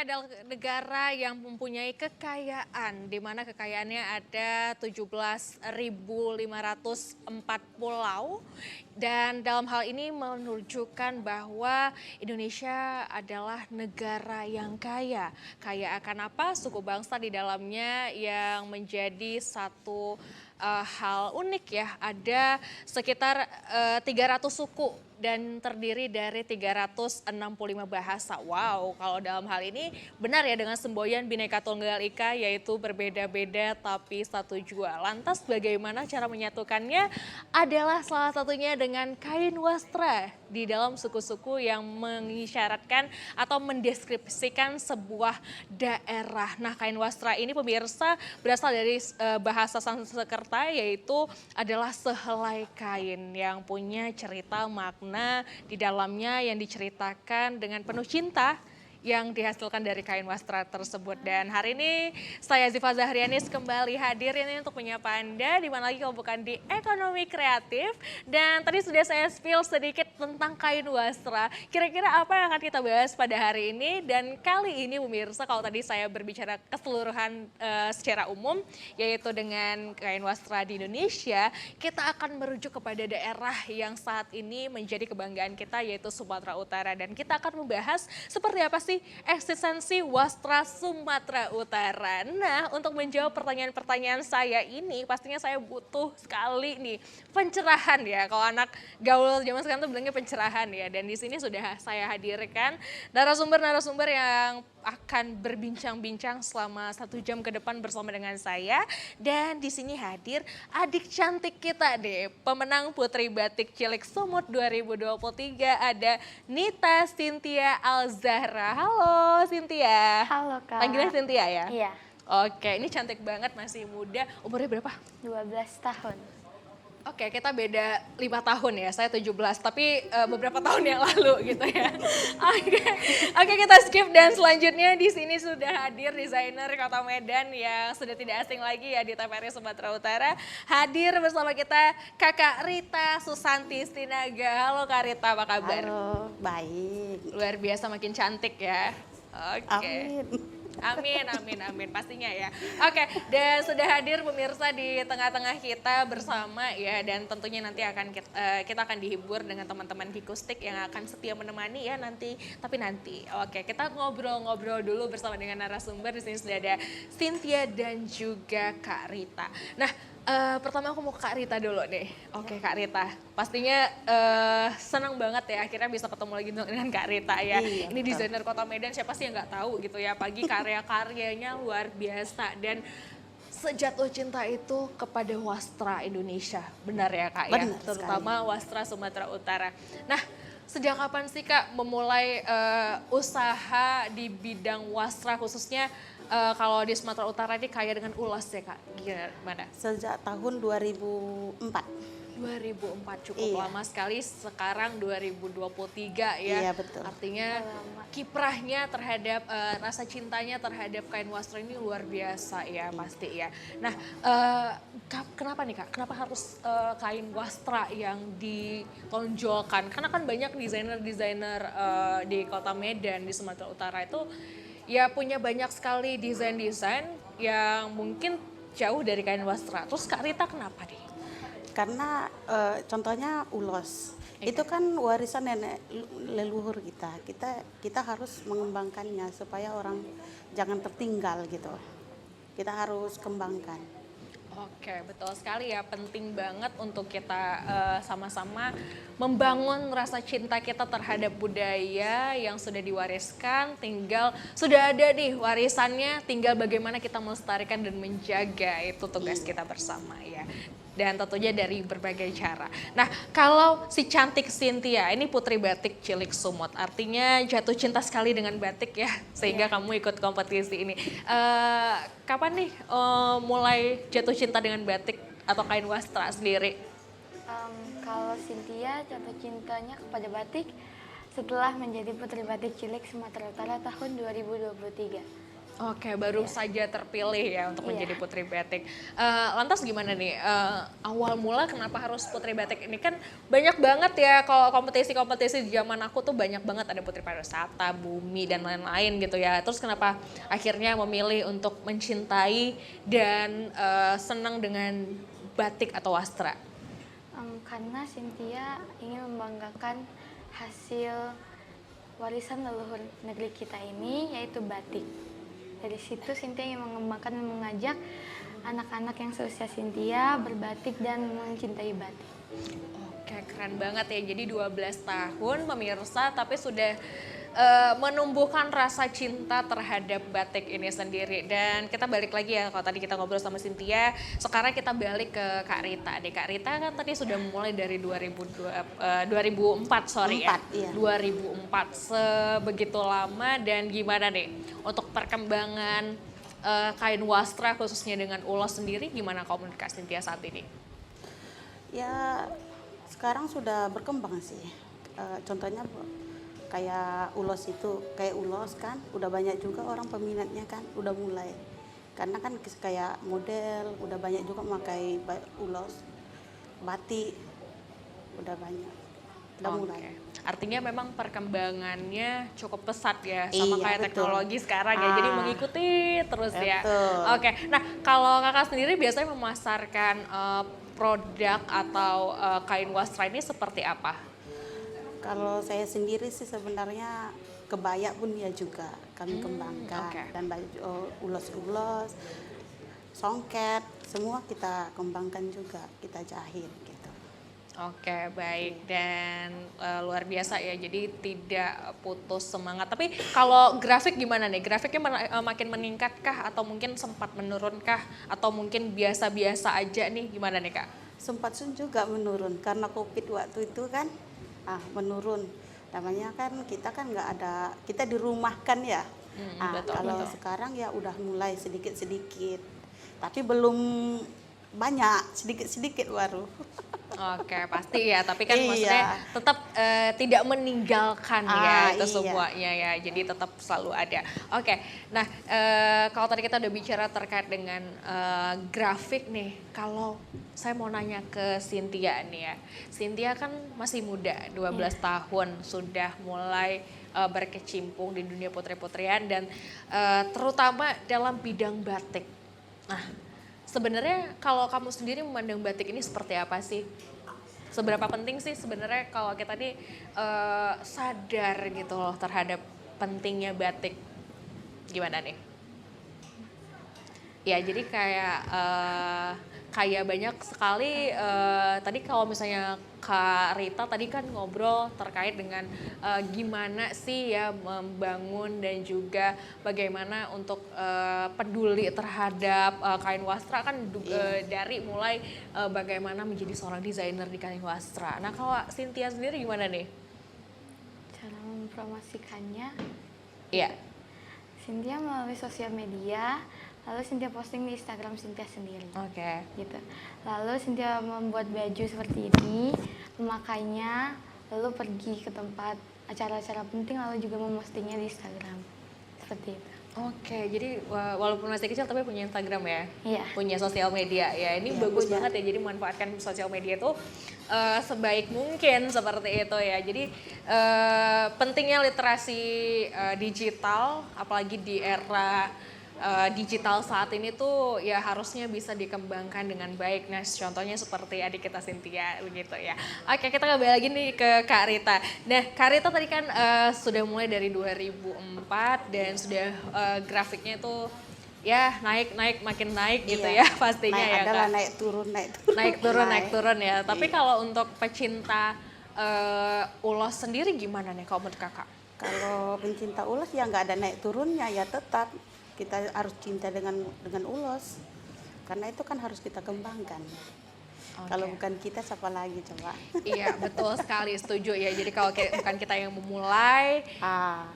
adalah negara yang mempunyai kekayaan, di mana kekayaannya ada 17.504 pulau. Dan dalam hal ini menunjukkan bahwa Indonesia adalah negara yang kaya. Kaya akan apa? Suku bangsa di dalamnya yang menjadi satu hal unik ya. Ada sekitar 300 suku dan terdiri dari 365 bahasa. Wow, kalau dalam hal ini benar ya dengan semboyan Bhinneka Tunggal Ika, yaitu berbeda-beda tapi satu jua. Lantas bagaimana cara menyatukannya? Adalah salah satunya dengan kain wastra di dalam suku-suku yang mengisyaratkan atau mendeskripsikan sebuah daerah. Nah, kain wastra ini pemirsa berasal dari bahasa Sanskerta, yaitu adalah sehelai kain yang punya cerita makna di dalamnya yang diceritakan dengan penuh cinta yang dihasilkan dari kain wastra tersebut. Dan hari ini saya Ziva Zahrianis kembali hadir ini untuk menyapa Anda, di mana lagi kalau bukan di Ekonomi Kreatif. Dan tadi sudah saya spill sedikit tentang kain wastra. Kira-kira apa yang akan kita bahas pada hari ini? Dan kali ini pemirsa, kalau tadi saya berbicara keseluruhan secara umum, yaitu dengan kain wastra di Indonesia, kita akan merujuk kepada daerah yang saat ini menjadi kebanggaan kita, yaitu Sumatera Utara. Dan kita akan membahas seperti apa sih eksistensi wastra Sumatera Utara. Nah, untuk menjawab pertanyaan-pertanyaan saya ini, pastinya saya butuh sekali nih pencerahan ya. Kalau anak gaul zaman sekarang tuh bilangnya pencerahan ya. Dan di sini sudah saya hadirkan narasumber-narasumber yang akan berbincang-bincang selama 1 jam ke depan bersama dengan saya. Dan di sini hadir adik cantik kita deh, pemenang Putri Batik Cilik Sumut 2023, ada Nita Cynthia Alzahra. Halo Cynthia. Halo Kak. Panggilan Cynthia ya? Iya, Oke, ini cantik banget, masih muda. Umurnya berapa? 12 tahun. Oke, kita beda 5 tahun ya, saya 17, tapi beberapa tahun yang lalu gitu ya. Oke, kita skip dan selanjutnya di sini sudah hadir desainer Kota Medan yang sudah tidak asing lagi ya di TVRI Sumatera Utara. Hadir bersama kita Kakak Rita Susanti Stinaga. Halo Kak Rita, apa kabar? Halo, baik. Luar biasa makin cantik ya. Oke. Amin. Amin, amin, amin, pastinya ya. Oke, dan sudah hadir pemirsa di tengah-tengah kita bersama ya, dan tentunya nanti akan kita akan dihibur dengan teman-teman Hikustik yang akan setia menemani ya nanti. Tapi nanti, oke, kita ngobrol-ngobrol dulu bersama dengan narasumber. Di sini sudah ada Cynthia dan juga Kak Rita. Nah, pertama aku mau ke Kak Rita dulu deh. Oke, Kak Rita, pastinya senang banget ya akhirnya bisa ketemu lagi dengan Kak Rita ya. Iya, Ini betul. desainer Kota Medan, siapa sih yang nggak tahu gitu ya. Pagi karya-karyanya luar biasa dan sejatuh cinta itu kepada wastra Indonesia. Benar ya Kak ya? Benar Terutama wastra Sumatera Utara. Nah, sejak kapan sih Kak memulai usaha di bidang wastra, khususnya kalau di Sumatera Utara ini kaya dengan ulas ya Kak? Gimana? Sejak tahun 2004. 2004, cukup Iya. lama sekali. Sekarang 2023 ya. Iya, betul. Artinya kiprahnya terhadap rasa cintanya terhadap kain wastra ini luar biasa ya pasti ya. Nah, kenapa nih Kak? Kenapa harus kain wastra yang ditonjolkan? Karena kan banyak desainer-desainer di Kota Medan, di Sumatera Utara itu ya punya banyak sekali desain-desain yang mungkin jauh dari kain wastra. Terus Kak Rita kenapa nih? Karena contohnya ulos. Iya. Itu kan warisan nenek leluhur kita. Kita harus mengembangkannya supaya orang jangan tertinggal gitu. Kita harus kembangkan. Oke, betul sekali ya. Penting banget untuk kita sama-sama membangun rasa cinta kita terhadap budaya yang sudah diwariskan. Sudah ada nih warisannya, tinggal bagaimana kita melestarikan dan menjaga, itu tugas kita bersama ya. Dan tentunya dari berbagai cara. Nah, kalau si cantik Cynthia, ini Putri Batik Cilik Sumut, artinya jatuh cinta sekali dengan batik ya, sehingga kamu ikut kompetisi ini. Kapan nih mulai jatuh cinta dengan batik atau kain wastra sendiri? Kalau Cynthia jatuh cintanya kepada batik setelah menjadi Putri Batik Cilik Sumatera Utara tahun 2023. Oke, baru saja terpilih ya untuk Iya. menjadi putri batik. Lantas gimana nih, awal mula kenapa harus putri batik ini? Kan banyak banget ya kalau kompetisi-kompetisi di zaman aku tuh banyak banget, ada putri pariwisata, bumi dan lain-lain gitu ya. Terus kenapa akhirnya memilih untuk mencintai dan senang dengan batik atau wastra? Karena Cynthia ingin membanggakan hasil warisan leluhur negeri kita ini, yaitu batik. Dari situ Cynthia ingin mengembangkan dan mengajak anak-anak yang seusia Cynthia berbatik dan mencintai batik. Oke, keren banget ya. Jadi 12 tahun pemirsa tapi sudah menumbuhkan rasa cinta terhadap batik ini sendiri. Dan kita balik lagi ya, kalau tadi kita ngobrol sama Cynthia, sekarang kita balik ke Kak Rita. Kak Rita kan tadi sudah mulai dari 2004 sorry ya. 4, iya. 2004, sebegitu lama. Dan gimana nih untuk perkembangan kain wastra khususnya dengan ulos sendiri, gimana komunikasi Cynthia saat ini? Ya sekarang sudah berkembang sih. Contohnya kayak ulos itu, kayak ulos kan udah banyak juga orang peminatnya kan, udah mulai. Karena kan kayak model udah banyak juga memakai ulos, batik udah banyak, udah Oke. mulai. Artinya memang perkembangannya cukup pesat ya sama Iya, kayak betul. teknologi sekarang ya. Jadi mengikuti terus ya. Betul. Oke. Nah, kalau Kakak sendiri biasanya memasarkan produk atau kain wastra ini seperti apa? Kalau saya sendiri sih sebenarnya kebaya pun ya juga kami kembangkan, oke. dan baju ulos-ulos, songket, semua kita kembangkan juga, kita jahit gitu. Oke, baik. Dan luar biasa ya, jadi tidak putus semangat. Tapi kalau grafik gimana nih? Grafiknya makin meningkatkah atau mungkin sempat menurunkah? Atau mungkin biasa-biasa aja nih, gimana nih Kak? Sempat juga menurun karena COVID waktu itu kan, menurun. Namanya kan kita kan nggak ada, kita dirumahkan ya. Betul, Kalau betul. sekarang ya udah mulai sedikit-sedikit, tapi belum banyak, sedikit-sedikit baru. Oke, pasti ya. Tapi kan Iya. maksudnya tetap tidak meninggalkan ya itu Iya. semuanya ya. Jadi tetap selalu ada. Oke, nah kalau tadi kita udah bicara terkait dengan grafik nih. Kalau saya mau nanya ke Cynthia nih ya. Cynthia kan masih muda, 12 tahun. Sudah mulai berkecimpung di dunia putri-putrian dan terutama dalam bidang batik. Nah, sebenarnya kalau kamu sendiri memandang batik ini seperti apa sih? Seberapa penting sih sebenarnya kalau kita nih sadar gitu loh terhadap pentingnya batik? Gimana nih? Ya jadi kayak banyak sekali tadi kalau misalnya Kak Rita tadi kan ngobrol terkait dengan gimana sih ya membangun dan juga bagaimana untuk peduli terhadap kain wastra kan dari mulai bagaimana menjadi seorang desainer di kain wastra. Nah kalau Cynthia sendiri gimana nih? Cara mempromosikannya, Iya. Cynthia melalui sosial media, lalu Cynthia posting di Instagram Cynthia sendiri. Oke. Gitu. Lalu Cynthia membuat baju seperti ini, memakainya, lalu pergi ke tempat acara-acara penting, lalu juga mempostingnya di Instagram. Seperti itu. Oke, jadi walaupun masih kecil tapi punya Instagram ya? Iya. Punya sosial media ya, ini Iya, bagus punya. banget ya, jadi manfaatkan sosial media itu sebaik mungkin seperti itu ya. Jadi pentingnya literasi digital, apalagi di era digital saat ini tuh ya harusnya bisa dikembangkan dengan baik. Nah contohnya seperti adik kita Cynthia begitu ya. Oke, kita kembali lagi nih ke Kak Rita. Nah Kak Rita tadi kan sudah mulai dari 2004 dan sudah grafiknya tuh ya naik makin naik gitu Iya. ya pastinya Naik ya adalah Kak. naik turun Naik turun ya. Tapi kalau untuk pecinta ulos sendiri gimana nih kalau menurut Kakak? Kalau pencinta ulos ya nggak ada naik turunnya, ya tetap kita harus cinta dengan ulos, karena itu kan harus kita kembangkan. Kalau bukan kita siapa lagi coba? Iya betul sekali, setuju ya. Jadi kalau bukan kita yang memulai,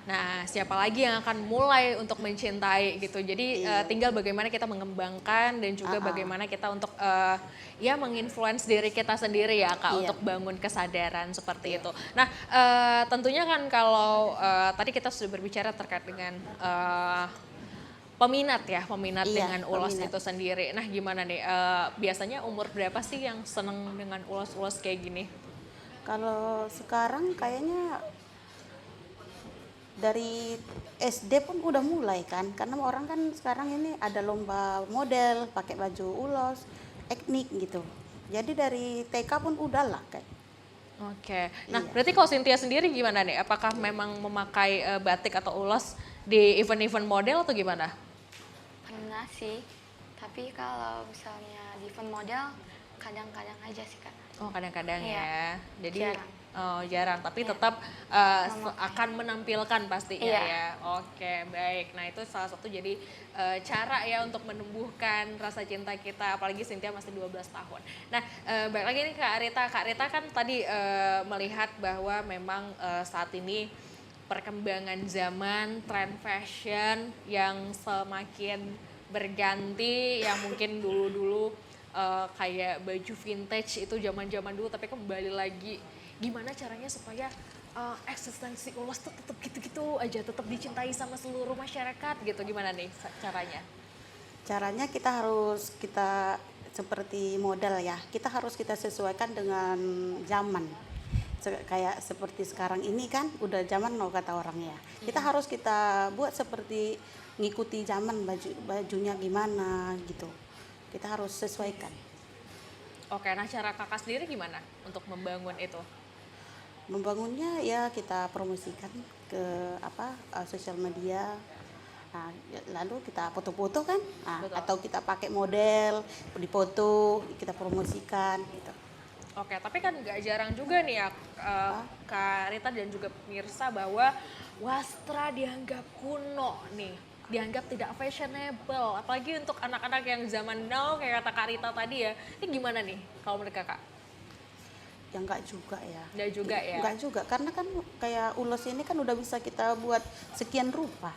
nah siapa lagi yang akan mulai untuk mencintai gitu. Jadi tinggal bagaimana kita mengembangkan dan juga bagaimana kita untuk ya menginfluence diri kita sendiri ya Kak, untuk bangun kesadaran seperti itu. Nah tentunya kan kalau tadi kita sudah berbicara terkait dengan peminat ya, peminat Iya, dengan ulos peminat. itu sendiri. Nah gimana nih, biasanya umur berapa sih yang seneng dengan ulos-ulos kayak gini? Kalau sekarang kayaknya dari SD pun udah mulai kan, karena orang kan sekarang ini ada lomba model pakai baju ulos, etnik gitu. Jadi dari TK pun udah lah kayak. Oke, nah Iya. berarti kalau Cynthia sendiri gimana nih? Apakah memang memakai batik atau ulos di event-event model atau gimana? Pernah sih, tapi kalau misalnya di event model kadang-kadang aja sih Kak. Oh kadang-kadang Iya, ya, jadi jarang. oh, jarang, tapi Iya. tetap Memakai. akan menampilkan pastinya Iya. ya. Oke baik, nah itu salah satu jadi cara ya untuk menumbuhkan rasa cinta kita, apalagi Cynthia masih 12 tahun. Nah balik lagi nih Kak Rita kan tadi melihat bahwa memang saat ini perkembangan zaman, tren fashion yang semakin berganti, yang mungkin dulu-dulu kayak baju vintage itu zaman-zaman dulu, tapi kembali lagi gimana caranya supaya eksistensi ulos tuh tetap gitu-gitu aja, tetap dicintai sama seluruh masyarakat gitu, gimana nih caranya? Caranya kita seperti model ya, kita sesuaikan dengan zaman. Kayak seperti sekarang ini kan udah zaman now kata orang ya. Kita buat seperti ngikuti zaman, bajunya gimana gitu. Kita harus sesuaikan. Oke, nah cara kakak sendiri gimana untuk membangun itu? Membangunnya ya kita promosikan ke sosial media. Nah, lalu kita foto-foto kan, Betul. atau kita pakai model, dipoto, kita promosikan gitu. Oke, tapi kan nggak jarang juga nih ya Kak Rita dan juga pemirsa bahwa wastra dianggap kuno nih, dianggap tidak fashionable, apalagi untuk anak-anak yang zaman now kayak kata Kak Rita tadi ya. Ini gimana nih kalau mereka Kak? Ya enggak juga ya. Nggak juga ya? Enggak juga, karena kan kayak ulos ini kan udah bisa kita buat sekian rupa.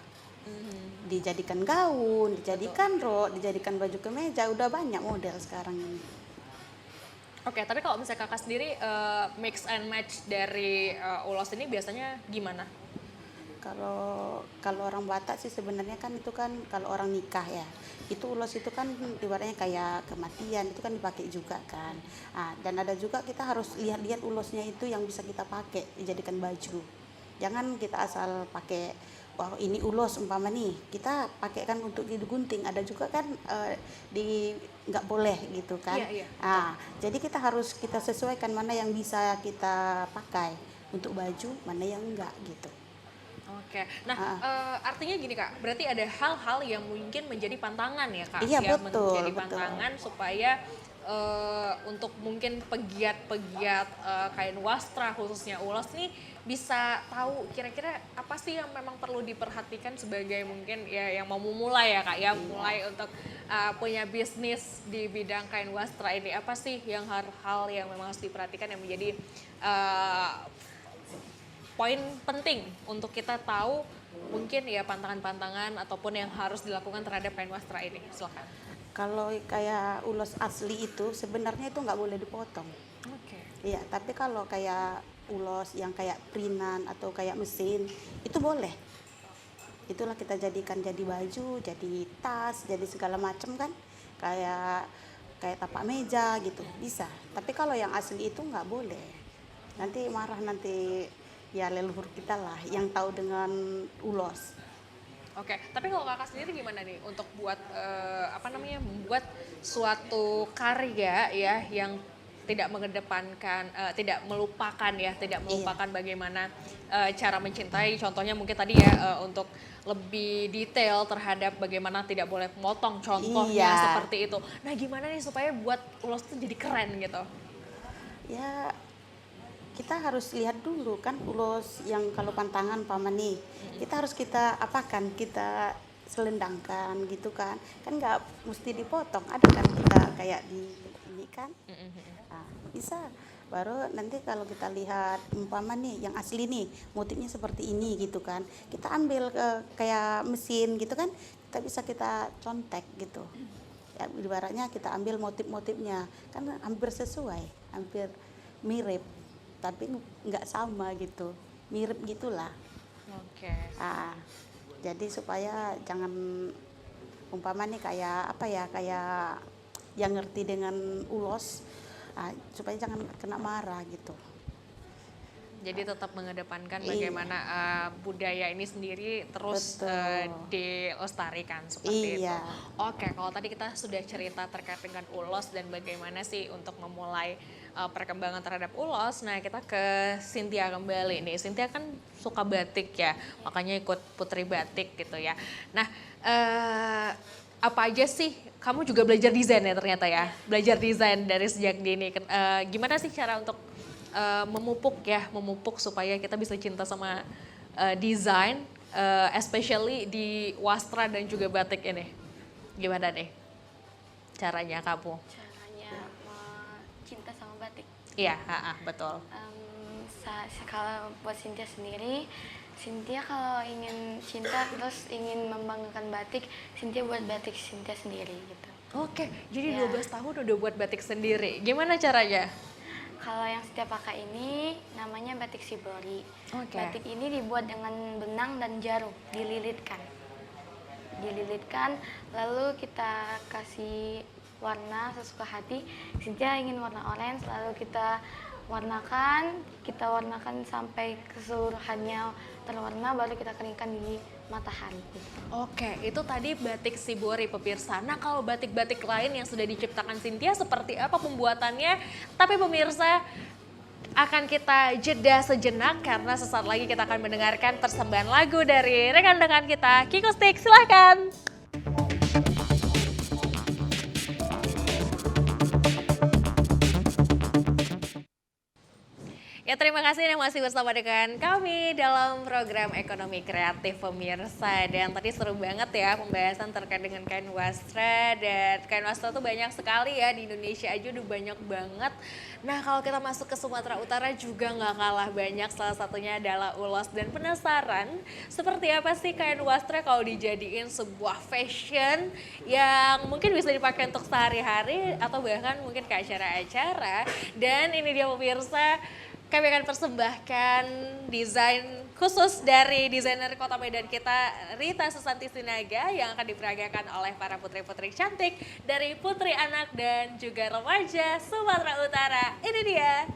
Dijadikan gaun, dijadikan rok, dijadikan baju kemeja, udah banyak model sekarang ini. Oke, tapi kalau misalnya kakak sendiri mix and match dari ulos ini biasanya gimana? Kalau kalau orang Batak sih sebenarnya kan itu kan kalau orang nikah ya, itu ulos itu kan ibaratnya kayak kematian itu kan dipakai juga kan. Dan ada juga kita harus lihat-lihat ulosnya itu yang bisa kita pakai dijadikan baju. Jangan kita asal pakai, wah ini ulos umpama nih, kita pakai kan untuk digunting. Ada juga kan di nggak boleh gitu kan. Iya, iya. Jadi kita sesuaikan mana yang bisa kita pakai untuk baju, mana yang enggak gitu. Oke, nah artinya gini Kak, berarti ada hal-hal yang mungkin menjadi pantangan ya Kak? Iya, Ya, betul, menjadi betul. pantangan supaya untuk mungkin pegiat-pegiat kain wastra khususnya ulos nih bisa tahu kira-kira apa sih yang memang perlu diperhatikan sebagai mungkin ya yang mau memulai ya Kak ya, mulai untuk punya bisnis di bidang kain wastra ini, apa sih yang hal-hal yang memang harus diperhatikan yang menjadi poin penting untuk kita tahu mungkin ya pantangan-pantangan ataupun yang harus dilakukan terhadap kain wastra ini. Silakan. Kalau kayak ulos asli itu sebenarnya itu nggak boleh dipotong. Oke. Iya, tapi kalau kayak ulos yang kayak printan atau kayak mesin itu boleh. Itulah kita jadikan jadi baju, jadi tas, jadi segala macam kan. Kayak kayak tapak meja gitu bisa. Tapi kalau yang asli itu nggak boleh. Nanti marah nanti ya leluhur kita lah yang tahu dengan ulos. Oke, tapi kalau kakak sendiri gimana nih untuk buat membuat suatu karya ya yang tidak mengedepankan, tidak melupakan bagaimana cara mencintai. Contohnya mungkin tadi ya untuk lebih detail terhadap bagaimana tidak boleh memotong, contohnya Iya. seperti itu. Nah, gimana nih supaya buat ulos itu jadi keren gitu? Ya kita harus lihat dulu kan ulos yang kalau pantangan paman nih kita harus kita apakan, kita selendangkan gitu kan nggak mesti dipotong, ada kan kita kayak di ini kan. Bisa baru nanti kalau kita lihat umpama nih yang asli nih motifnya seperti ini gitu kan, kita ambil kayak mesin gitu kan, kita contek gitu ya, ibaratnya kita ambil motif-motifnya kan hampir sesuai, hampir mirip tapi nggak sama gitu, mirip gitulah. Oke. Jadi supaya jangan umpama nih kayak apa ya, kayak yang ngerti dengan ulos, supaya jangan kena marah gitu. Jadi tetap mengedepankan Iya. bagaimana budaya ini sendiri terus Betul. dilestarikan seperti itu. Iya. Oke, kalau tadi kita sudah cerita terkait dengan ulos dan bagaimana sih untuk memulai perkembangan terhadap ulos. Nah, kita ke Cynthia kembali nih. Cynthia kan suka batik ya, makanya ikut Putri Batik gitu ya. Nah, apa aja sih? Kamu juga belajar desain ya ternyata ya? Belajar desain dari sejak dini. Gimana sih cara untuk memupuk supaya kita bisa cinta sama desain, especially di wastra dan juga batik ini. Gimana deh caranya kamu? Caranya cinta sama batik. Iya, betul. Kalau buat Cynthia sendiri, Cynthia kalau ingin cinta terus ingin membanggakan batik, Cynthia buat batik Cynthia sendiri gitu. Oke, jadi Ya. 12 tahun udah buat batik sendiri. Gimana caranya? Kalau yang Cynthia pakai ini namanya batik shibori. Oke. Batik ini dibuat dengan benang dan jarum, dililitkan. Lalu kita kasih warna sesuka hati. Cynthia ingin warna orange, lalu kita warnakan sampai keseluruhannya terwarna, baru kita keringkan di matahari. Oke, itu tadi batik Shibori pemirsa. Nah, kalau batik-batik lain yang sudah diciptakan Cynthia seperti apa pembuatannya? Tapi pemirsa, akan kita jeda sejenak karena sesaat lagi kita akan mendengarkan persembahan lagu dari rekan-rekan kita. Kiko Stick, silahkan. Ya, terima kasih yang masih bersama dengan kami dalam program Ekonomi Kreatif pemirsa. Dan tadi seru banget ya pembahasan terkait dengan kain wastra. Dan kain wastra tuh banyak sekali ya, di Indonesia aja udah banyak banget. Nah, kalau kita masuk ke Sumatera Utara juga nggak kalah banyak, salah satunya adalah ulos. Dan penasaran seperti apa sih kain wastra kalau dijadiin sebuah fashion yang mungkin bisa dipakai untuk sehari-hari atau bahkan mungkin ke acara-acara. Dan ini dia pemirsa, kami akan persembahkan desain khusus dari desainer Kota Medan kita, Rita Susanti Sinaga, yang akan diperagakan oleh para putri-putri cantik dari Putri Anak dan juga Remaja Sumatera Utara. Ini dia.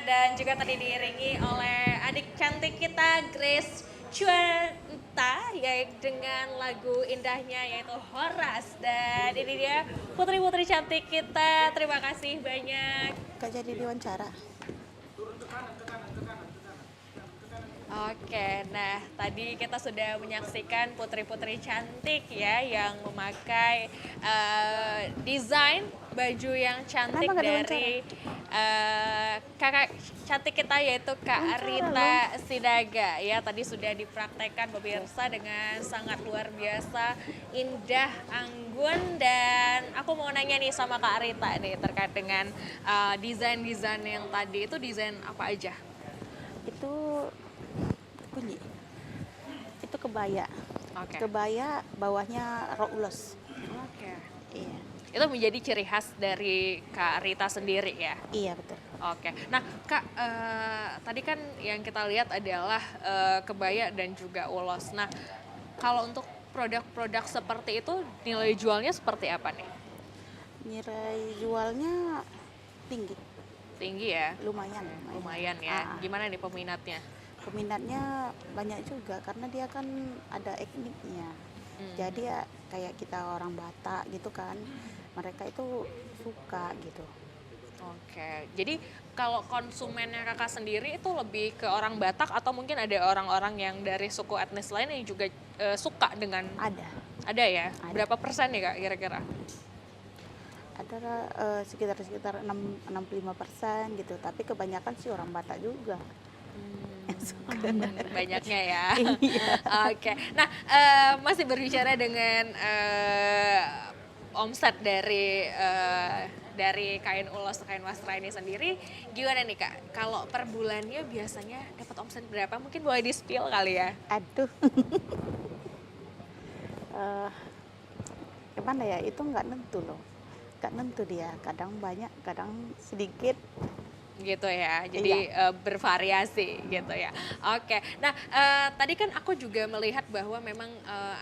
Dan juga tadi diiringi oleh adik cantik kita Grace Chuanta ya dengan lagu indahnya yaitu Horas. Dan ini dia putri-putri cantik kita, terima kasih banyak. Gak jadi diwawancara. Oke, nah tadi kita sudah menyaksikan putri-putri cantik ya yang memakai desain baju yang cantik Kenapa nggak dari kakak cantik kita yaitu Kak Rita Sidaga ya. Tadi sudah dipraktekkan pemirsa dengan sangat luar biasa, indah, anggun, dan aku mau nanya nih sama Kak Rita nih terkait dengan desain-desain yang tadi itu desain apa aja? Itu bunyi. Itu kebaya. Oke. Kebaya bawahnya rok ulos. Oke. Iya. Itu menjadi ciri khas dari Kak Rita sendiri ya? Iya betul. Oke. Nah Kak, tadi kan yang kita lihat adalah kebaya dan juga ulos. Nah kalau untuk produk-produk seperti itu nilai jualnya seperti apa nih? Nilai jualnya tinggi. Tinggi ya? Lumayan. Lumayan ya. Ah, Gimana nih peminatnya? peminatnya banyak juga karena dia kan ada etniknya. Jadi ya kayak kita orang Batak gitu kan. Mereka itu suka gitu. Oke, jadi kalau konsumennya kakak sendiri itu lebih ke orang Batak atau mungkin ada orang-orang yang dari suku etnis lain yang juga suka dengan Ada. ada ya? Ada. Berapa persen nih kak kira-kira? Ada sekitar 65% gitu. Tapi kebanyakan sih orang Batak juga. Banyaknya ya. Oke, nah masih berbicara dengan omset dari kain ulos kain wastra ini sendiri, gimana nih kak? Kalau per bulannya biasanya dapat omset berapa? Mungkin boleh di spill kali ya? Aduh. Gimana ya, itu nggak nentu loh. Nggak nentu dia, kadang banyak, kadang sedikit. Gitu ya, jadi bervariasi gitu ya. Oke, nah tadi kan aku juga melihat bahwa memang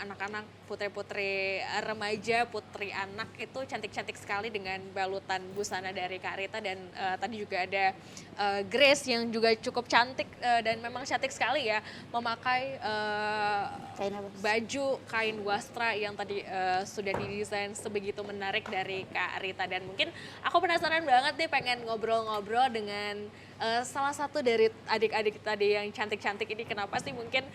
anak-anak putri-putri remaja, putri anak itu cantik-cantik sekali dengan balutan busana dari Kak Rita dan tadi juga ada Grace yang juga cukup cantik dan memang cantik sekali ya memakai Kain apa? baju kain wastra yang tadi sudah didesain sebegitu menarik dari Kak Rita. Dan mungkin aku penasaran banget nih pengen ngobrol-ngobrol dengan salah satu dari adik-adik tadi yang cantik-cantik ini, kenapa sih mungkin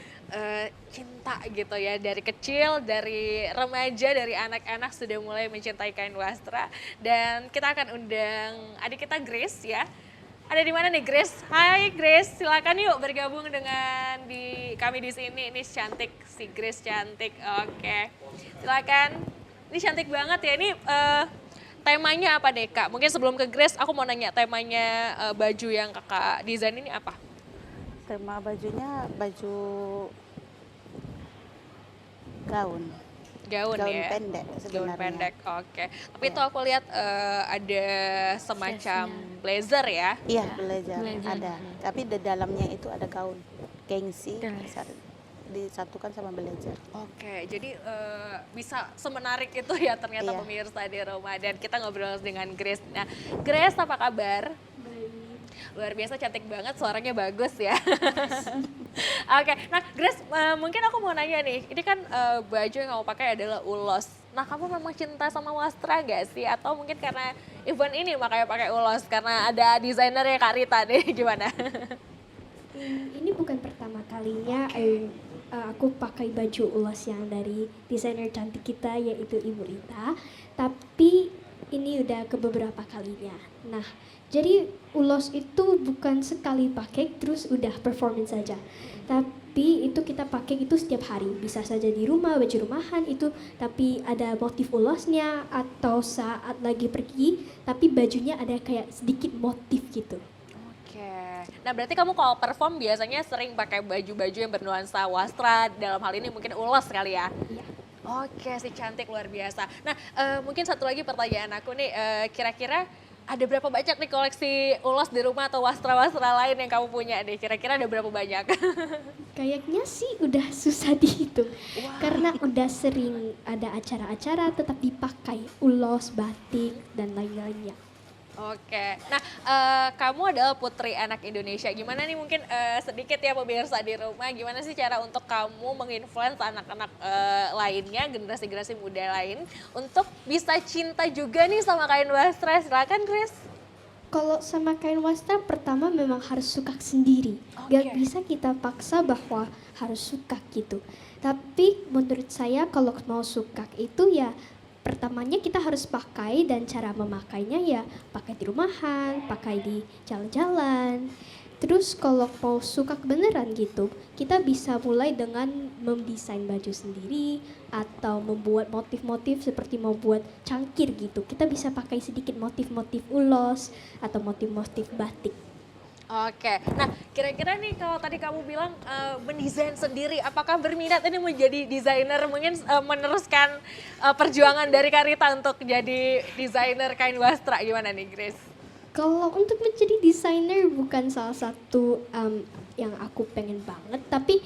cinta gitu ya dari kecil, dari remaja, dari anak-anak sudah mulai mencintai kain wastra. Dan kita akan undang adik kita Grace ya. Ada di mana nih Grace? Hai Grace, silakan yuk bergabung dengan kami di sini. Ini cantik, si Grace cantik. Oke, silakan. Ini cantik banget ya. Ini temanya apa deh kak? Mungkin sebelum ke Grace, aku mau nanya temanya baju yang kakak desain ini apa? Tema bajunya baju gaun. Gaun ya? Pendek Gaun sebenarnya. pendek, oke. Tapi Ya. itu aku lihat ada semacam blazer ya? Iya, blazer ada. Tapi di dalamnya itu ada gaun gengsi disatukan sama blazer. Oke, jadi bisa semenarik itu ya ternyata Iya. pemirsa di rumah. Dan kita ngobrol dengan Grace. Nah, Grace apa kabar? Luar biasa cantik banget, suaranya bagus ya. Oke, nah Grace mungkin aku mau nanya nih, ini kan baju yang kamu pakai adalah ulos. Nah kamu memang cinta sama wastra gak sih? Atau mungkin karena event ini makanya pakai ulos? Karena ada desainernya Kak Rita nih, gimana? Ini bukan pertama kalinya aku pakai baju ulos yang dari desainer cantik kita yaitu Ibu Rita, tapi ini udah ke beberapa kalinya. Nah, jadi ulos itu bukan sekali pakai terus udah performance saja, tapi itu kita pakai itu setiap hari, bisa saja di rumah, baju rumahan itu, tapi ada motif ulosnya atau saat lagi pergi, tapi bajunya ada kayak sedikit motif gitu. Oke, nah berarti kamu kalau perform biasanya sering pakai baju-baju yang bernuansa wastra, dalam hal ini mungkin ulos kali ya? Iya. Oke, si cantik luar biasa. Nah, mungkin satu lagi pertanyaan aku nih, kira-kira ada berapa banyak nih koleksi ulos di rumah atau wastra-wastra lain yang kamu punya nih? Kira-kira ada berapa banyak? Kayaknya sih udah susah dihitung, karena udah sering ada acara-acara tetap dipakai ulos, batik, dan lain-lainnya. Oke, nah kamu adalah putri anak Indonesia. Gimana nih mungkin sedikit ya pemirsa di rumah, gimana sih cara untuk kamu menginfluence anak-anak lainnya, generasi-generasi muda lain untuk bisa cinta juga nih sama kain wastra? Silakan Chris. Kalau sama kain wastra pertama memang harus suka sendiri. Gak Oke. bisa kita paksa bahwa harus suka gitu. Tapi menurut saya kalau mau suka itu ya pertamanya kita harus pakai dan cara memakainya ya pakai di rumahan, pakai di jalan-jalan. Terus kalau mau suka beneran gitu, kita bisa mulai dengan mendesain baju sendiri atau membuat motif-motif seperti membuat cangkir gitu. Kita bisa pakai sedikit motif-motif ulos atau motif-motif batik. Oke, nah kira-kira nih kalau tadi kamu bilang mendesain sendiri, apakah berminat ini menjadi desainer, mungkin meneruskan perjuangan dari Karita untuk jadi desainer kain wastra, gimana nih Grace? Kalau untuk menjadi desainer bukan salah satu yang aku pengen banget, tapi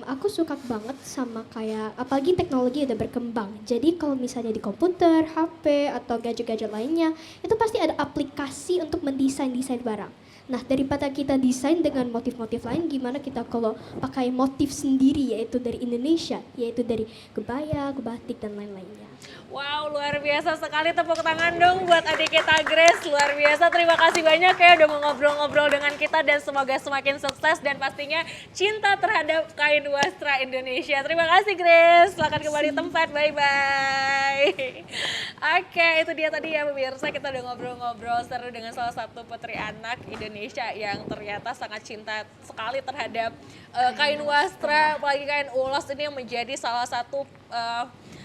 aku suka banget sama kayak apalagi teknologi udah berkembang. Jadi kalau misalnya di komputer, HP atau gadget-gadget lainnya, itu pasti ada aplikasi untuk mendesain-desain barang. Nah, daripada kita desain dengan motif-motif lain, gimana kita kalau pakai motif sendiri yaitu dari Indonesia, yaitu dari kebaya, batik dan lain-lainnya. Wow, luar biasa sekali, tepuk tangan dong buat adik kita Grace, luar biasa. Terima kasih banyak ya udah mau ngobrol-ngobrol dengan kita dan semoga semakin sukses dan pastinya cinta terhadap kain wastra Indonesia. Terima kasih Grace, silakan kembali tempat, bye-bye. Oke, itu dia tadi ya pemirsa, kita udah ngobrol-ngobrol seru dengan salah satu putri anak Indonesia yang ternyata sangat cinta sekali terhadap kain wastra, apalagi kain ulos ini yang menjadi salah satu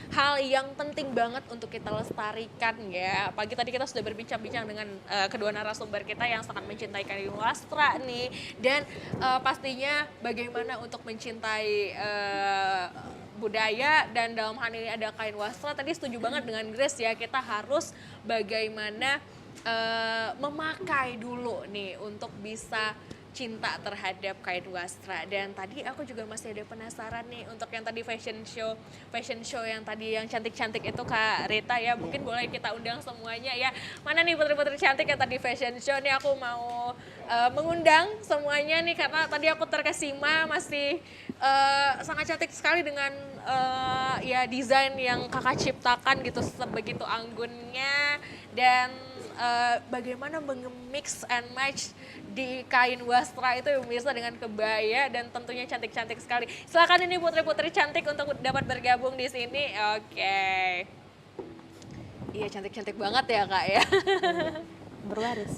hal yang penting banget untuk kita lestarikan ya. Pagi tadi kita sudah berbincang-bincang dengan kedua narasumber kita yang sangat mencintai kain wastra nih. Dan pastinya bagaimana untuk mencintai budaya dan dalam hal ini ada kain wastra. Tadi setuju banget dengan Grace ya, kita harus bagaimana memakai dulu nih untuk bisa cinta terhadap kain wastra. Dan tadi aku juga masih ada penasaran nih untuk yang tadi fashion show yang tadi yang cantik-cantik itu Kak Rita ya, mungkin boleh kita undang semuanya ya. Mana nih putri-putri cantik yang tadi fashion show nih, aku mau mengundang semuanya nih karena tadi aku terkesima masih sangat cantik sekali dengan ya desain yang kakak ciptakan gitu, sebegitu anggunnya dan bagaimana mix and match di kain wastra itu ya pemirsa dengan kebaya dan tentunya cantik-cantik sekali. Silakan ini putri-putri cantik untuk dapat bergabung di sini. Oke. Iya cantik-cantik banget ya Kak ya. Berbaris.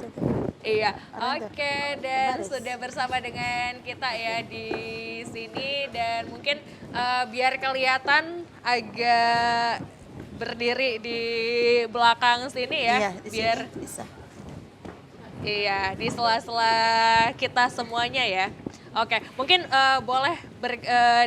Iya, Ada. oke, dan Berbaris. sudah bersama dengan kita ya di sini dan mungkin biar kelihatan agak berdiri di belakang sini ya, Iya, di biar sini bisa. iya di sela-sela kita semuanya ya. Oke, mungkin boleh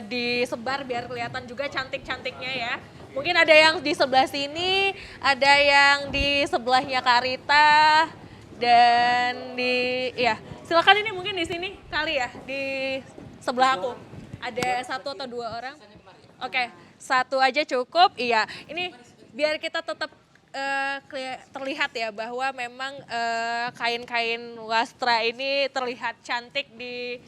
disebar biar kelihatan juga cantik-cantiknya ya. Mungkin ada yang di sebelah sini, ada yang di sebelahnya Kak Rita, dan di, ya silakan ini mungkin di sini kali ya, di sebelah aku. Ada satu atau dua orang? Oke, satu aja cukup. Iya, ini biar kita tetap terlihat ya bahwa memang kain-kain wastra ini terlihat cantik di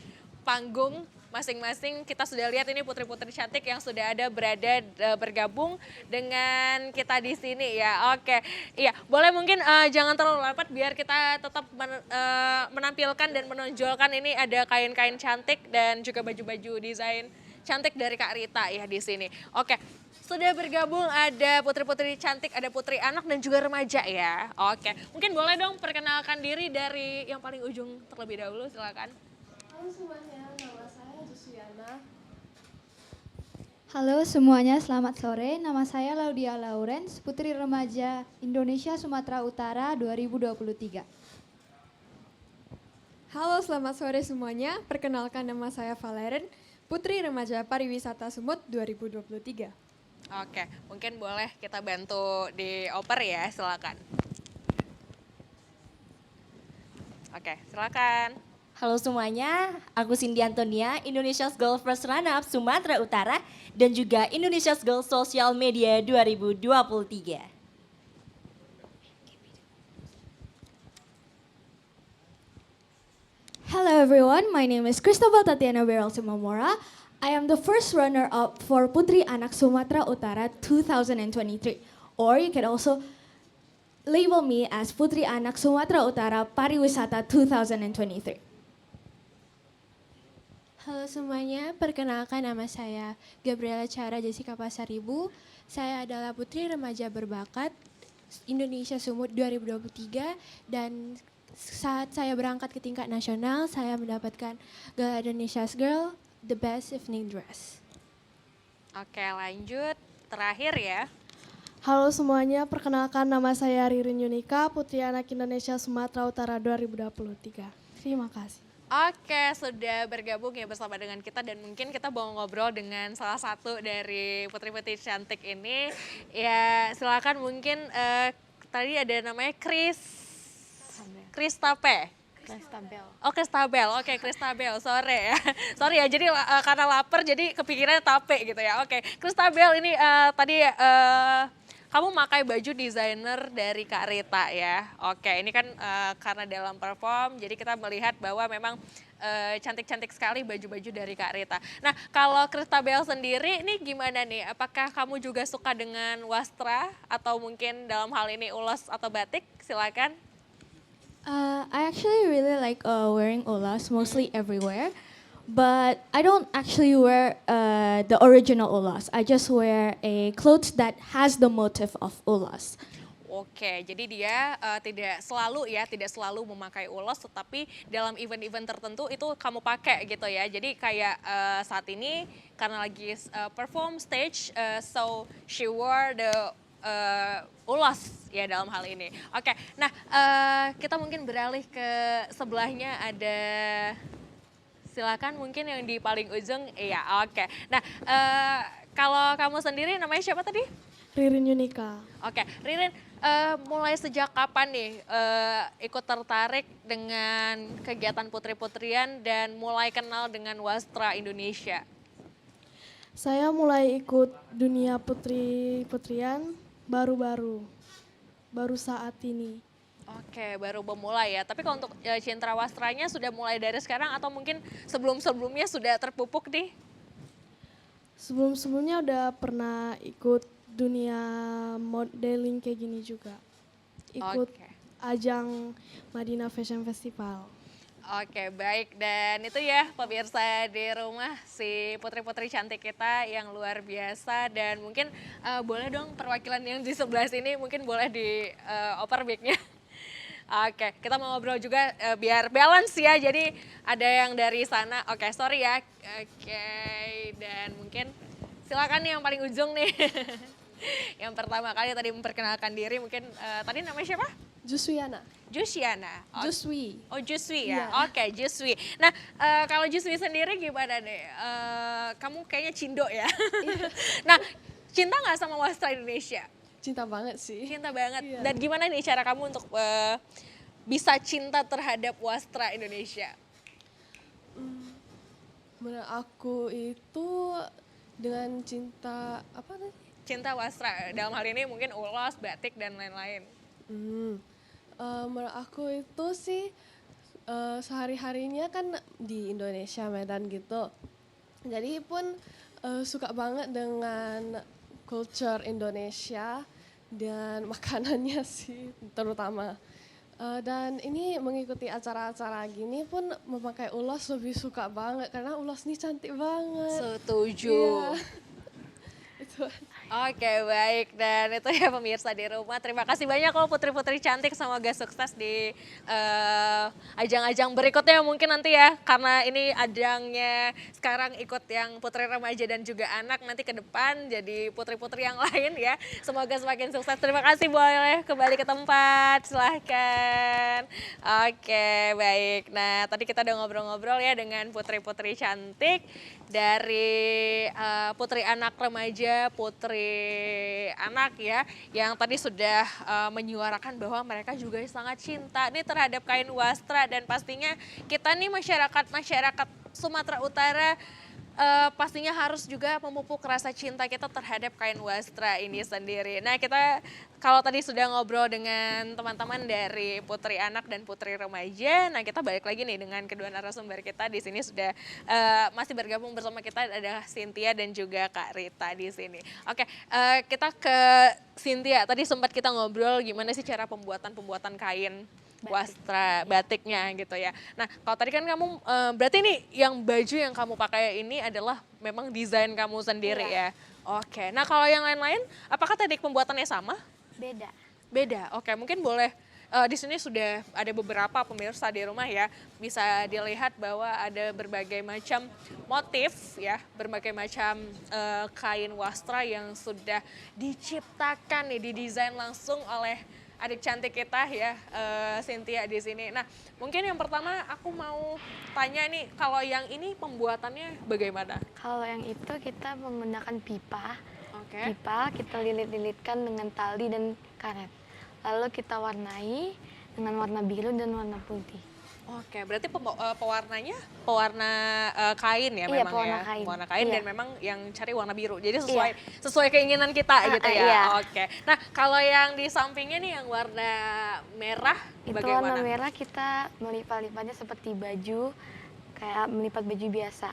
panggung masing-masing. Kita sudah lihat ini putri-putri cantik yang sudah ada berada bergabung dengan kita di sini ya. Oke, iya boleh mungkin jangan terlalu rapat biar kita tetap menampilkan dan menonjolkan ini ada kain-kain cantik dan juga baju-baju desain cantik dari Kak Rita ya di sini. Oke, sudah bergabung ada putri-putri cantik, ada putri anak dan juga remaja ya. Oke, mungkin boleh dong perkenalkan diri dari yang paling ujung terlebih dahulu, silakan. Halo semuanya, nama saya Jusiana. Halo semuanya, selamat sore. Nama saya Laudia Lawrence, Putri Remaja Indonesia Sumatera Utara 2023. Halo, selamat sore semuanya. Perkenalkan nama saya Valeren, Putri Remaja Pariwisata Sumut 2023. Oke, mungkin boleh kita bantu dioper ya, silakan. Oke, silakan. Halo semuanya, aku Cindy Antonia, Indonesia's Girl First Runner-up Sumatera Utara dan juga Indonesia's Girl Social Media 2023. Hello everyone, my name is Cristobal Tatiana Beryl Simamora. I am the first runner-up for Putri Anak Sumatera Utara 2023. Or you can also label me as Putri Anak Sumatera Utara Pariwisata 2023. Halo semuanya, perkenalkan nama saya Gabriela Cara Jessica Pasaribu. Saya adalah putri remaja berbakat Indonesia Sumut 2023 dan saat saya berangkat ke tingkat nasional, saya mendapatkan Gala Indonesia's Girl, the best evening dress. Oke, lanjut. Terakhir ya. Halo semuanya, perkenalkan nama saya Ririn Yunika, Putri Anak Indonesia Sumatera Utara 2023. Terima kasih. Oke, sudah bergabung ya bersama dengan kita dan mungkin kita mau ngobrol dengan salah satu dari putri-putri cantik ini. Ya, silakan mungkin tadi ada namanya Kristape. Kristabel. Oh, Kristabel. Oke, Kristabel. Sore ya. Sorry ya, jadi karena lapar jadi kepikirannya tape gitu ya. Oke, Kristabel ini tadi kamu pakai baju desainer dari Kak Rita ya. Oke, ini kan karena dalam perform, jadi kita melihat bahwa memang cantik-cantik sekali baju-baju dari Kak Rita. Nah, kalau Kristabel sendiri ini gimana nih? Apakah kamu juga suka dengan wastra atau mungkin dalam hal ini ulos atau batik? Silakan. I actually really like wearing ulas mostly everywhere. But I don't actually wear the original ulas. I just wear a clothes that has the motif of ulas. Oke, jadi dia tidak selalu memakai ulos, tetapi dalam event-event tertentu itu kamu pakai gitu ya. Jadi kayak saat ini karena lagi perform stage, so she wore the ulas ya dalam hal ini. Oke, nah kita mungkin beralih ke sebelahnya ada. Silakan mungkin yang di paling ujung, iya oke. Nah kalau kamu sendiri namanya siapa tadi? Ririn Yunika. Oke, Ririn mulai sejak kapan nih ikut tertarik dengan kegiatan putri-putrian dan mulai kenal dengan wastra Indonesia? Saya mulai ikut dunia putri-putrian baru saat ini. Oke, baru memulai ya. Tapi kalau untuk cinta wastranya sudah mulai dari sekarang atau mungkin sebelum-sebelumnya sudah terpupuk nih? Sebelum-sebelumnya udah pernah ikut dunia modeling kayak gini juga. Ikut ajang Madinah Fashion Festival. Oke, baik. Dan itu ya pemirsa di rumah, si putri-putri cantik kita yang luar biasa. Dan mungkin boleh dong perwakilan yang di sebelah sini mungkin boleh di oper mic-nya. Oke, kita mau ngobrol juga biar balance ya. Jadi ada yang dari sana. Oke, sorry ya. Oke, dan mungkin silakan nih yang paling ujung nih. Yang pertama kali tadi memperkenalkan diri mungkin tadi namanya siapa? Juswiana. Jusiana. Juswi. Oh, Juswi ya. Iya. Oke, Juswi. Nah, kalau Juswi sendiri gimana nih? Kamu kayaknya cindo ya. Nah, cinta nggak sama wastra Indonesia? Cinta banget sih. Cinta banget. Iya. Dan gimana nih cara kamu untuk bisa cinta terhadap wastra Indonesia? Menurut aku itu dengan cinta apa tadi? Cinta wastra, dalam hal ini mungkin ulos, batik, dan lain-lain. Menurut aku itu sih sehari-harinya kan di Indonesia, Medan gitu. Jadi pun suka banget dengan culture Indonesia dan makanannya sih terutama. Dan ini mengikuti acara-acara gini pun memakai ulos lebih suka banget karena ulos ini cantik banget. Setuju. Iya. Itu. Oke, baik. Dan itu ya pemirsa di rumah. Terima kasih banyak loh putri-putri cantik. Semoga sukses di ajang-ajang berikutnya mungkin nanti ya. Karena ini ajangnya sekarang ikut yang putri remaja dan juga anak. Nanti ke depan jadi putri-putri yang lain ya. Semoga semakin sukses. Terima kasih, boleh kembali ke tempat. Silahkan. Oke, baik. Nah, tadi kita udah ngobrol-ngobrol ya dengan putri-putri cantik. Dari putri anak remaja, putri anak ya, yang tadi sudah menyuarakan bahwa mereka juga sangat cinta nih terhadap kain wastra dan pastinya kita nih masyarakat Sumatera Utara pastinya harus juga memupuk rasa cinta kita terhadap kain wastra ini sendiri. Nah kita kalau tadi sudah ngobrol dengan teman-teman dari Putri Anak dan Putri Remaja, nah kita balik lagi nih dengan kedua narasumber kita di sini sudah masih bergabung bersama kita ada Cynthia dan juga Kak Rita di sini. Oke, kita ke Cynthia. Tadi sempat kita ngobrol gimana sih cara pembuatan kain wastra batiknya gitu ya. Nah kalau tadi kan kamu berarti ini yang baju yang kamu pakai ini adalah memang desain kamu sendiri ya. Oke. Nah kalau yang lain-lain, apakah teknik pembuatannya sama? Beda. Beda. Oke, mungkin boleh di sini sudah ada beberapa pemirsa di rumah ya bisa dilihat bahwa ada berbagai macam motif ya, berbagai macam kain wastra yang sudah diciptakan nih, didesain langsung oleh adik cantik kita ya, Cynthia di sini. Nah, mungkin yang pertama aku mau tanya nih, kalau yang ini pembuatannya bagaimana? Kalau yang itu kita menggunakan pipa. Oke. Pipa kita lilit-lilitkan dengan tali dan karet. Lalu kita warnai dengan warna biru dan warna putih. Oke, berarti pewarnanya pewarna kain ya Iya, memang pewarna ya. kain. Pewarna kain Iya. dan memang yang cari warna biru. Jadi sesuai keinginan kita gitu ya. iya. Oke. Nah, kalau yang di sampingnya nih yang warna merah Itu bagaimana? warna merah kita melipat-lipatnya seperti baju, kayak melipat baju biasa.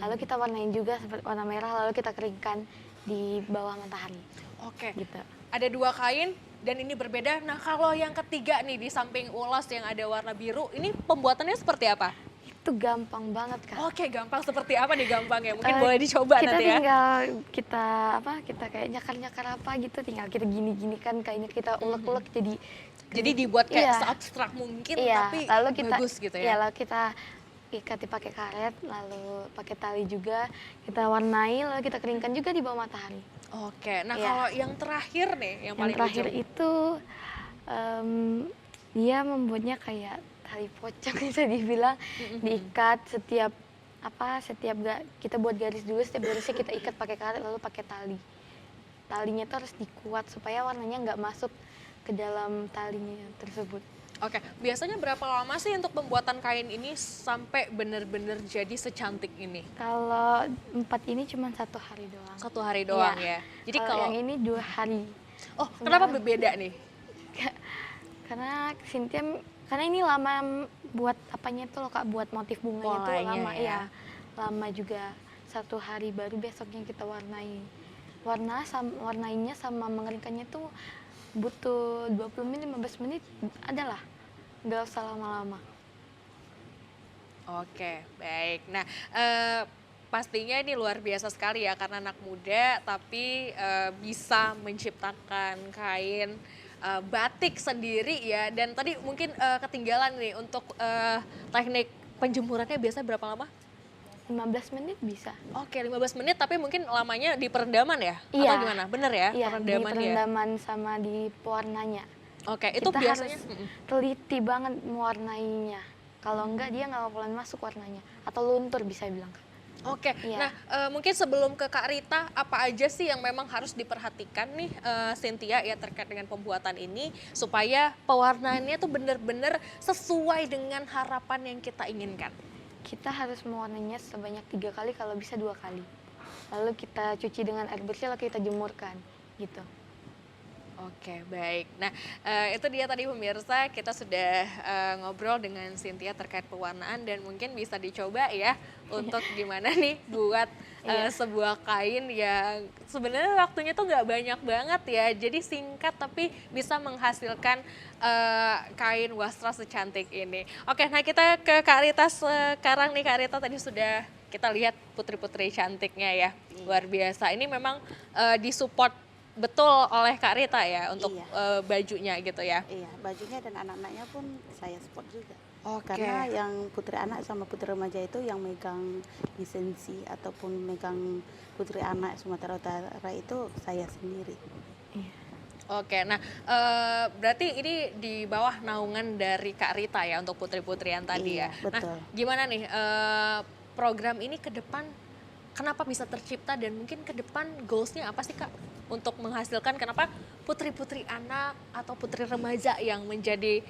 Lalu kita warnain juga seperti warna merah, lalu kita keringkan di bawah matahari. Oke. Gitu. Ada dua kain dan ini berbeda. Nah, kalau yang ketiga nih di samping ulas yang ada warna biru, ini pembuatannya seperti apa? Itu gampang banget, Kak. Oke, gampang seperti apa nih gampangnya? Mungkin boleh dicoba kita nanti ya. tinggal kita kayak nyakar-nyakar apa gitu, tinggal kita gini-gini kan kayaknya kita ulek-ulek Jadi dibuat kayak Iya. seabstrak mungkin iya, tapi lalu kita bagus gitu iya, ya. lalu kita ikat pakai karet, lalu pakai tali juga, kita warnai, lalu kita keringkan juga di bawah matahari. Oke, nah Iya. kalau yang terakhir nih, yang Yang paling terakhir ujung. itu dia membuatnya kayak tali pocong bisa dibilang, diikat setiap kita buat garis dulu, setiap garisnya kita ikat pakai karet lalu pakai tali. Talinya itu harus dikuat supaya warnanya nggak masuk ke dalam talinya tersebut. Oke, biasanya berapa lama sih untuk pembuatan kain ini sampai benar-benar jadi secantik ini? Kalau 4 ini cuma 1 hari doang. 1 hari doang Iya. ya. Jadi Kalau kalau yang ini 2 hari. oh, kenapa berbeda nih? Karena Cynthia, karena ini lama buat apanya itu loh Kak, buat motif bunganya tuh Polanya lama ya. ya. Lama juga. 1 hari baru besoknya kita warnai. Warnainya sama mengeringkannya tuh butuh 20 menit, 15 menit adalah. Nggak usah lama-lama. Oke, baik. Nah, pastinya ini luar biasa sekali ya karena anak muda tapi bisa menciptakan kain batik sendiri ya. Dan tadi mungkin ketinggalan nih untuk teknik penjemurannya biasa berapa lama? 15 menit bisa. Oke, 15 menit tapi mungkin lamanya di perendaman ya? Iya. Atau gimana? Bener ya? Iya, di Perendaman ya? perendaman sama di pewarnanya. Oke, itu Kita biasanya harus teliti banget mewarnainya. Kalau enggak dia nggak bakalan masuk warnanya. Atau luntur bisa bilang. Oke, Iya. nah mungkin sebelum ke Kak Rita, apa aja sih yang memang harus diperhatikan nih Cynthia ya terkait dengan pembuatan ini supaya pewarnaannya tuh benar-benar sesuai dengan harapan yang kita inginkan? Kita harus mewarnainya sebanyak 3 kali, kalau bisa 2 kali. Lalu kita cuci dengan air bersih, lalu kita jemurkan gitu. Oke, baik. Nah, itu dia tadi pemirsa, kita sudah ngobrol dengan Cynthia terkait pewarnaan dan mungkin bisa dicoba ya untuk gimana nih buat sebuah kain yang sebenarnya waktunya tuh nggak banyak banget ya. Jadi singkat tapi bisa menghasilkan kain wastra secantik ini. Oke, nah kita ke Kak Rita sekarang nih. Kak Rita tadi sudah kita lihat putri-putri cantiknya ya, luar biasa. Ini memang disupport betul oleh Kak Rita ya untuk bajunya gitu ya. Iya, bajunya dan anak-anaknya pun saya support juga. Oke. Karena yang putri anak sama putri remaja itu yang megang lisensi ataupun megang putri anak Sumatera Utara itu saya sendiri. Oke, nah berarti ini di bawah naungan dari Kak Rita ya untuk putri-putri yang tadi Iya, ya. betul. Nah, gimana nih program ini ke depan kenapa bisa tercipta dan mungkin ke depan goalsnya apa sih Kak untuk menghasilkan kenapa putri-putri anak atau putri remaja yang menjadi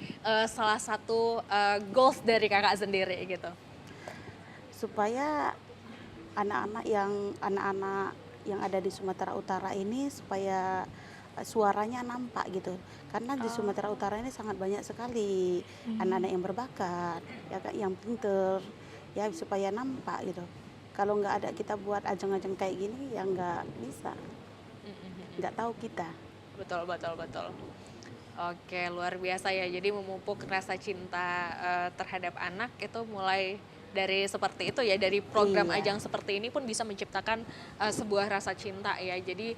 salah satu goals dari Kakak sendiri gitu? Supaya anak-anak yang ada di Sumatera Utara ini supaya suaranya nampak gitu. Karena di Sumatera Utara ini sangat banyak sekali anak-anak yang berbakat, ya Kak, yang pinter, ya supaya nampak gitu. Kalau nggak ada kita buat ajang-ajang kayak gini, ya nggak bisa, nggak tahu kita. Betul, betul, betul. Oke, luar biasa ya. Jadi memupuk rasa cinta terhadap anak itu mulai dari seperti itu ya, dari program Iya. ajang seperti ini pun bisa menciptakan sebuah rasa cinta ya. Jadi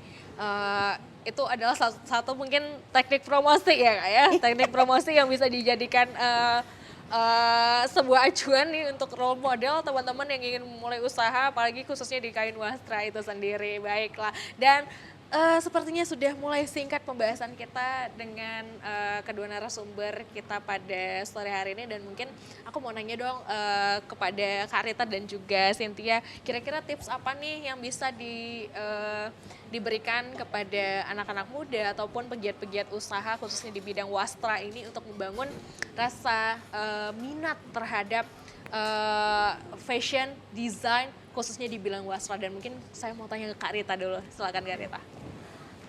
itu adalah satu mungkin teknik promosi ya Kak ya, teknik promosi yang bisa dijadikan sebuah acuan nih untuk role model teman-teman yang ingin memulai usaha, apalagi khususnya di kain wastra itu sendiri. Baiklah, dan sepertinya sudah mulai singkat pembahasan kita dengan kedua narasumber kita pada sore hari ini, dan mungkin aku mau nanya dong kepada Kak Rita dan juga Cynthia, kira-kira tips apa nih yang bisa diberikan kepada anak-anak muda ataupun pegiat-pegiat usaha khususnya di bidang wastra ini untuk membangun rasa minat terhadap fashion, design khususnya di bidang wastra. Dan mungkin saya mau tanya ke Kak Rita dulu, silakan Kak Rita.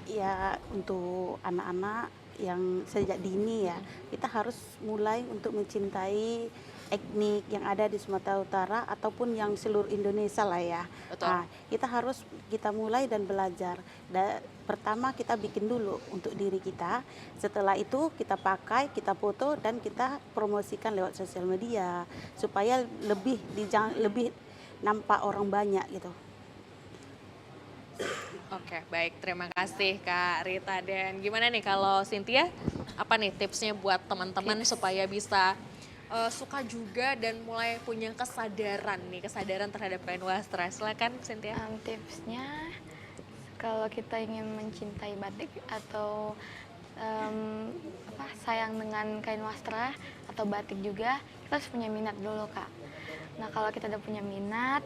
Ya, untuk anak-anak yang sejak dini ya, kita harus mulai untuk mencintai etnik yang ada di Sumatera Utara ataupun yang seluruh Indonesia lah ya. Betul. Nah, kita mulai dan belajar. Pertama kita bikin dulu untuk diri kita, setelah itu kita pakai, kita foto dan kita promosikan lewat sosial media supaya lebih nampak orang banyak gitu. Oke, baik. Terima kasih Kak Rita. Dan gimana nih kalau Cynthia, apa nih tipsnya buat teman-teman supaya bisa suka juga dan mulai punya kesadaran terhadap kain wastra. Silakan Cynthia. Tipsnya, kalau kita ingin mencintai batik atau sayang dengan kain wastra atau batik juga, kita harus punya minat dulu Kak. Nah, kalau kita udah punya minat,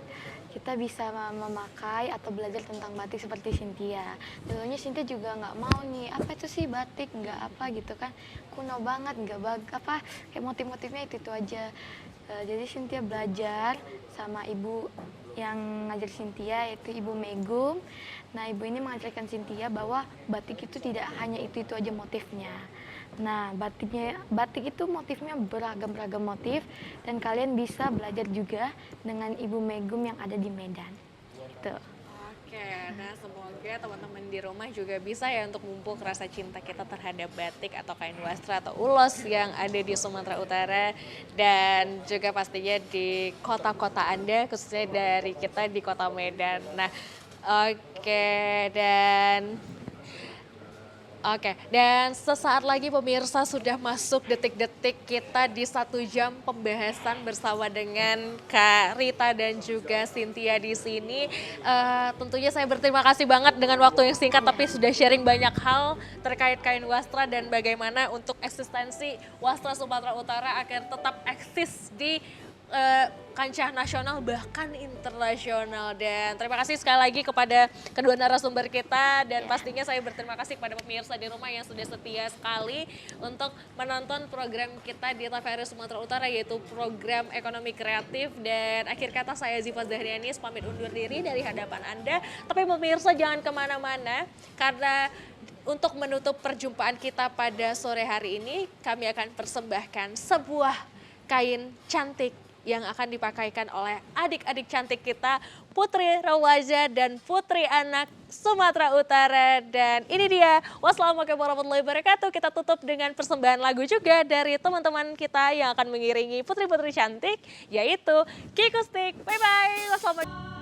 kita bisa memakai atau belajar tentang batik seperti Cynthia. Dulunya Cynthia juga nggak mau nih, apa itu sih batik, nggak apa gitu kan, kuno banget, kayak motif-motifnya itu aja. Jadi Cynthia belajar sama ibu yang ngajar Cynthia, yaitu Ibu Megum. Nah, ibu ini mengajarkan Cynthia bahwa batik itu tidak hanya itu aja motifnya. Nah, batik itu motifnya beragam motif, dan kalian bisa belajar juga dengan Ibu Megum yang ada di Medan. Gitu. Oke, nah semoga teman-teman di rumah juga bisa ya untuk memupuk rasa cinta kita terhadap batik atau kain wastra atau ulos yang ada di Sumatera Utara, dan juga pastinya di kota-kota Anda, khususnya dari kita di kota Medan. Nah, Oke, dan sesaat lagi pemirsa sudah masuk detik-detik kita di 1 jam pembahasan bersama dengan Kak Rita dan juga Cynthia di sini. Tentunya saya berterima kasih banget dengan waktu yang singkat tapi sudah sharing banyak hal terkait kain wastra dan bagaimana untuk eksistensi wastra Sumatera Utara agar tetap eksis di kancah nasional bahkan internasional. Dan terima kasih sekali lagi kepada kedua narasumber kita, dan pastinya saya berterima kasih kepada pemirsa di rumah yang sudah setia sekali untuk menonton program kita di TVRI Sumatera Utara, yaitu program ekonomi kreatif. Dan akhir kata saya Ziva Zahrianis pamit undur diri dari hadapan Anda, tapi pemirsa jangan kemana-mana karena untuk menutup perjumpaan kita pada sore hari ini kami akan persembahkan sebuah kain cantik yang akan dipakaikan oleh adik-adik cantik kita, Putri Remaja dan Putri Anak Sumatera Utara. Dan ini dia, wassalamualaikum warahmatullahi wabarakatuh. Kita tutup dengan persembahan lagu juga dari teman-teman kita yang akan mengiringi putri-putri cantik, yaitu Kikustik. Bye-bye. Wassalamualaikum.